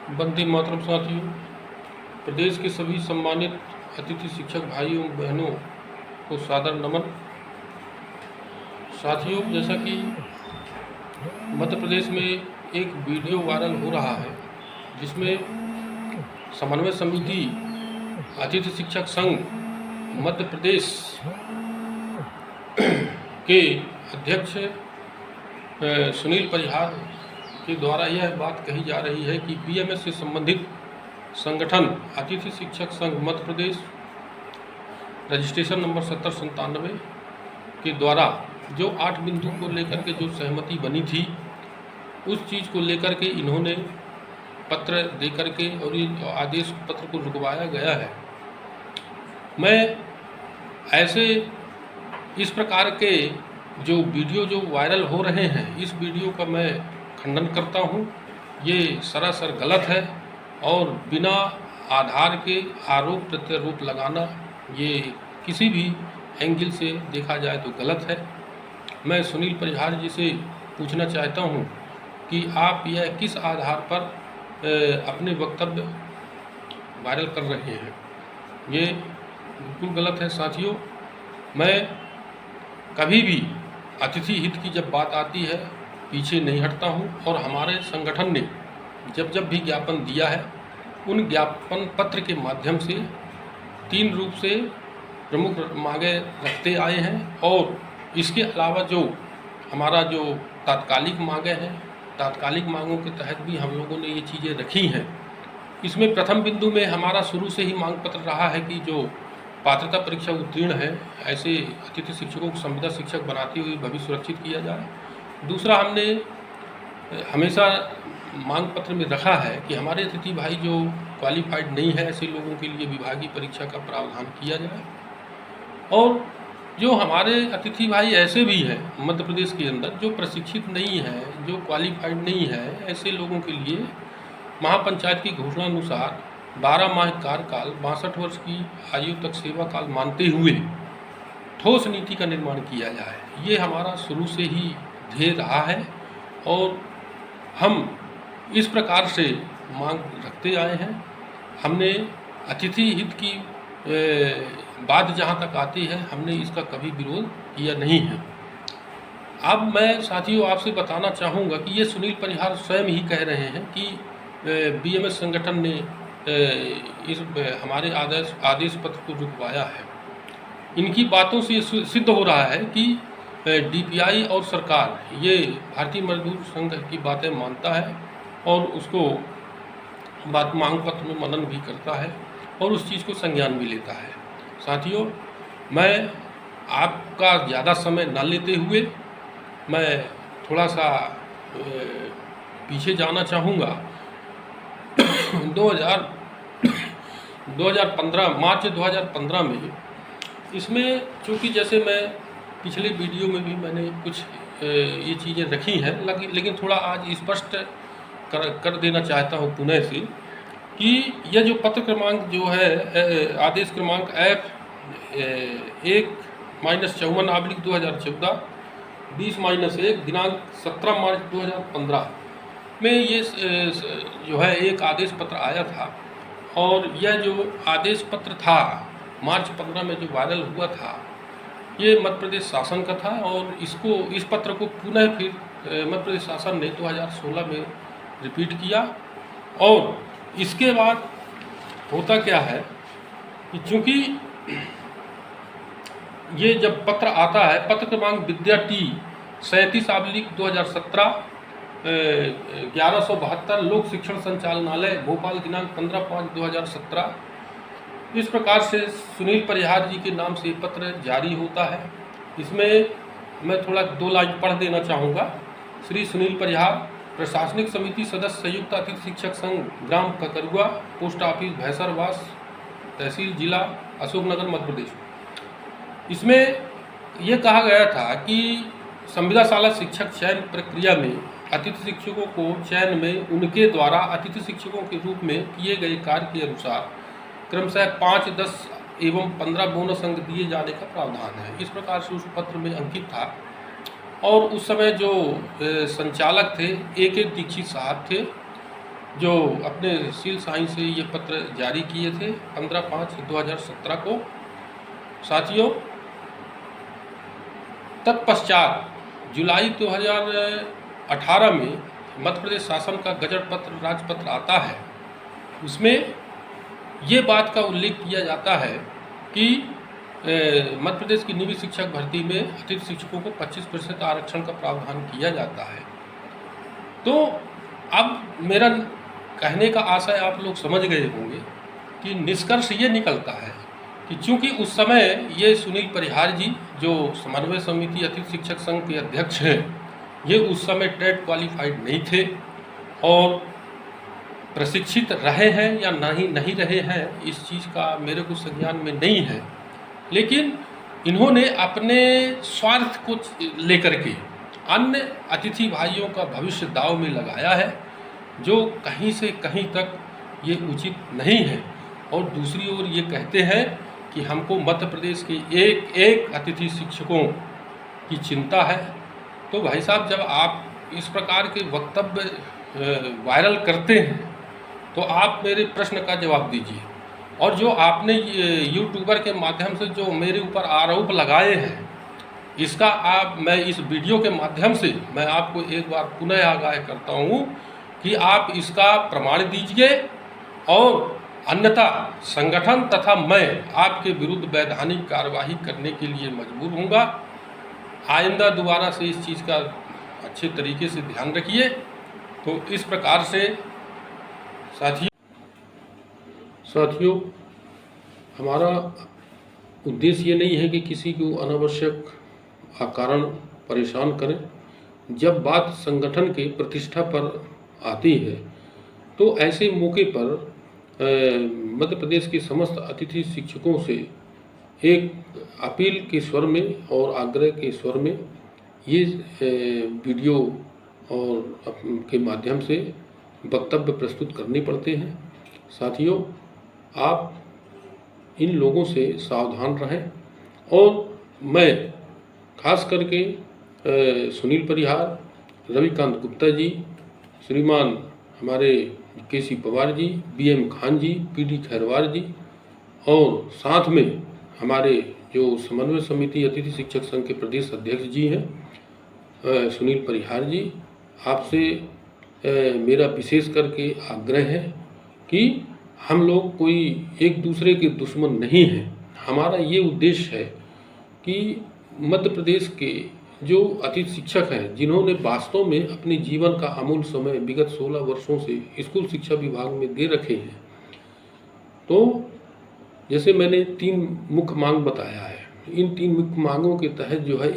वंदे मातरम। साथियों, प्रदेश के सभी सम्मानित अतिथि शिक्षक भाइयों बहनों को सादर नमन। साथियों, जैसा कि मध्य प्रदेश में एक वीडियो वायरल हो रहा है जिसमें समन्वय समिति अतिथि शिक्षक संघ मध्य प्रदेश के अध्यक्ष सुनील परिहार के द्वारा यह बात कही जा रही है कि बीएमएस से संबंधित संगठन अतिथि शिक्षक संघ मध्य प्रदेश रजिस्ट्रेशन नंबर 7097 के द्वारा जो 8 बिंदु को लेकर के जो सहमति बनी थी, उस चीज़ को लेकर के इन्होंने पत्र दे करके और ये आदेश पत्र को रुकवाया गया है। मैं ऐसे इस प्रकार के जो वीडियो जो वायरल हो रहे हैं, इस वीडियो का मैं खंडन करता हूँ। ये सरासर गलत है और बिना आधार के आरोप प्रत्यारोप लगाना ये किसी भी एंगल से देखा जाए तो गलत है। मैं सुनील परिहार जी से पूछना चाहता हूँ कि आप यह किस आधार पर अपने वक्तव्य वायरल कर रहे हैं। ये बिल्कुल गलत है। साथियों, मैं कभी भी अतिथि हित की जब बात आती है पीछे नहीं हटता हूं और हमारे संगठन ने जब भी ज्ञापन दिया है, उन ज्ञापन पत्र के माध्यम से 3 रूप से प्रमुख मांगे रखते आए हैं और इसके अलावा जो हमारा जो तात्कालिक मांगे हैं, तात्कालिक मांगों के तहत भी हम लोगों ने ये चीज़ें रखी हैं। इसमें प्रथम बिंदु में हमारा शुरू से ही मांग पत्र रहा है कि जो पात्रता परीक्षा उत्तीर्ण है ऐसे अतिथि शिक्षकों को संविदा शिक्षक बनाते हुए भविष्य सुरक्षित किया जाए। दूसरा, हमने हमेशा मांग पत्र में रखा है कि हमारे अतिथि भाई जो क्वालिफाइड नहीं है ऐसे लोगों के लिए विभागीय परीक्षा का प्रावधान किया जाए। और जो हमारे अतिथि भाई ऐसे भी हैं मध्य प्रदेश के अंदर जो प्रशिक्षित नहीं है, जो क्वालिफाइड नहीं है, ऐसे लोगों के लिए महापंचायत की घोषणा अनुसार 12 माह कार्यकाल 62 वर्ष की आयु तक सेवा काल मानते हुए ठोस नीति का निर्माण किया जाए। ये हमारा शुरू से ही ध्येय रहा है और हम इस प्रकार से मांग रखते आए हैं। हमने अतिथि हित की बात जहाँ तक आती है, हमने इसका कभी विरोध किया नहीं है। अब मैं साथियों आपसे बताना चाहूँगा कि ये सुनील परिहार स्वयं ही कह रहे हैं कि बीएमएस संगठन ने इस हमारे आदेश पत्र को रुकवाया है। इनकी बातों से सिद्ध हो रहा है कि डीपीआई और सरकार ये भारतीय मजदूर संघ की बातें मानता है और उसको बात मांग पत्र में मनन भी करता है और उस चीज़ को संज्ञान भी लेता है। साथियों, मैं आपका ज़्यादा समय न लेते हुए मैं थोड़ा सा पीछे जाना चाहूँगा। 2015 मार्च 2015 में इसमें चूँकि जैसे मैं पिछले वीडियो में भी मैंने कुछ ये चीज़ें रखी हैं, लेकिन थोड़ा आज स्पष्ट कर देना चाहता हूँ पुनः से कि यह जो पत्र क्रमांक जो है आदेश क्रमांक F1-54/2014 20-1 दिनांक 17 मार्च 2015 में ये जो है एक आदेश पत्र आया था और यह जो आदेश पत्र था मार्च 15 में जो वायरल हुआ था, ये मध्य प्रदेश शासन का था और इस पत्र को पुनः फिर मध्य प्रदेश शासन ने 2016 में रिपीट किया। और इसके बाद होता क्या है कि चूँकि ये जब पत्र आता है, पत्र क्रमांक विद्या टी 37/2017 1172 लोक शिक्षण संचालनालय भोपाल दिनांक 15/5/2017, इस प्रकार से सुनील परिहार जी के नाम से पत्र जारी होता है। इसमें मैं थोड़ा 2 लाइन पढ़ देना चाहूँगा। श्री सुनील परिहार, प्रशासनिक समिति सदस्य संयुक्त अतिथि शिक्षक संघ, ग्राम ककरुआ, पोस्ट ऑफिस भैंसरवास, तहसील जिला अशोकनगर, मध्य प्रदेश। इसमें यह कहा गया था कि संविदा शाला शिक्षक चयन प्रक्रिया में अतिथि शिक्षकों को चयन में उनके द्वारा अतिथि शिक्षकों के रूप में किए गए कार्य के अनुसार क्रमशः 5, 10 एवं 15 बोनस अंक दिए जाने का प्रावधान है। इस प्रकार से उस पत्र में अंकित था। और उस समय जो संचालक थे AK दीक्षित साहब थे जो अपने सील साइन से ये पत्र जारी किए थे 15/5/2017 को। साथियों, तत्पश्चात जुलाई 2018 में मध्य प्रदेश शासन का गजट पत्र राजपत्र आता है। उसमें ये बात का उल्लेख किया जाता है कि मध्य प्रदेश की निजी शिक्षक भर्ती में अतिथि शिक्षकों को 25% आरक्षण का प्रावधान किया जाता है। तो अब मेरा कहने का आशय आप लोग समझ गए होंगे कि निष्कर्ष ये निकलता है कि चूंकि उस समय ये सुनील परिहार जी जो समन्वय समिति अतिथि शिक्षक संघ के अध्यक्ष हैं, ये उस समय टेट क्वालिफाइड नहीं थे और प्रशिक्षित रहे हैं या नहीं रहे हैं, इस चीज़ का मेरे को संज्ञान में नहीं है। लेकिन इन्होंने अपने स्वार्थ को लेकर के अन्य अतिथि भाइयों का भविष्य दांव में लगाया है, जो कहीं से कहीं तक ये उचित नहीं है। और दूसरी ओर ये कहते हैं कि हमको मध्य प्रदेश के एक एक अतिथि शिक्षकों की चिंता है। तो भाई साहब, जब आप इस प्रकार के वक्तव्य वायरल करते हैं तो आप मेरे प्रश्न का जवाब दीजिए। और जो आपने यूट्यूबर के माध्यम से जो मेरे ऊपर आरोप लगाए हैं, इसका मैं इस वीडियो के माध्यम से मैं आपको एक बार पुनः आगाह करता हूँ कि आप इसका प्रमाण दीजिए, और अन्यथा संगठन तथा मैं आपके विरुद्ध वैधानिक कार्यवाही करने के लिए मजबूर हूँगा। आइंदा दोबारा से इस चीज़ का अच्छे तरीके से ध्यान रखिए। तो इस प्रकार से साथियों, हमारा उद्देश्य ये नहीं है कि किसी को अनावश्यक कारण परेशान करें। जब बात संगठन के प्रतिष्ठा पर आती है तो ऐसे मौके पर मध्य प्रदेश के समस्त अतिथि शिक्षकों से एक अपील के स्वर में और आग्रह के स्वर में ये वीडियो और के माध्यम से वक्तव्य प्रस्तुत करने पड़ते हैं। साथियों, आप इन लोगों से सावधान रहें। और मैं खास करके सुनील परिहार, रविकांत गुप्ता जी, श्रीमान हमारे केसी पवार जी, बीएम खान जी, पीडी खैरवार जी, और साथ में हमारे जो समन्वय समिति अतिथि शिक्षक संघ के प्रदेश अध्यक्ष जी हैं सुनील परिहार जी, आपसे मेरा विशेष करके आग्रह है कि हम लोग कोई एक दूसरे के दुश्मन नहीं हैं। हमारा ये उद्देश्य है कि मध्य प्रदेश के जो अतिथि शिक्षक हैं, जिन्होंने वास्तव में अपने जीवन का अमूल्य समय विगत 16 वर्षों से स्कूल शिक्षा विभाग में दे रखे हैं, तो जैसे मैंने 3 मुख्य मांग बताया है, इन 3 मुख्य मांगों के तहत जो है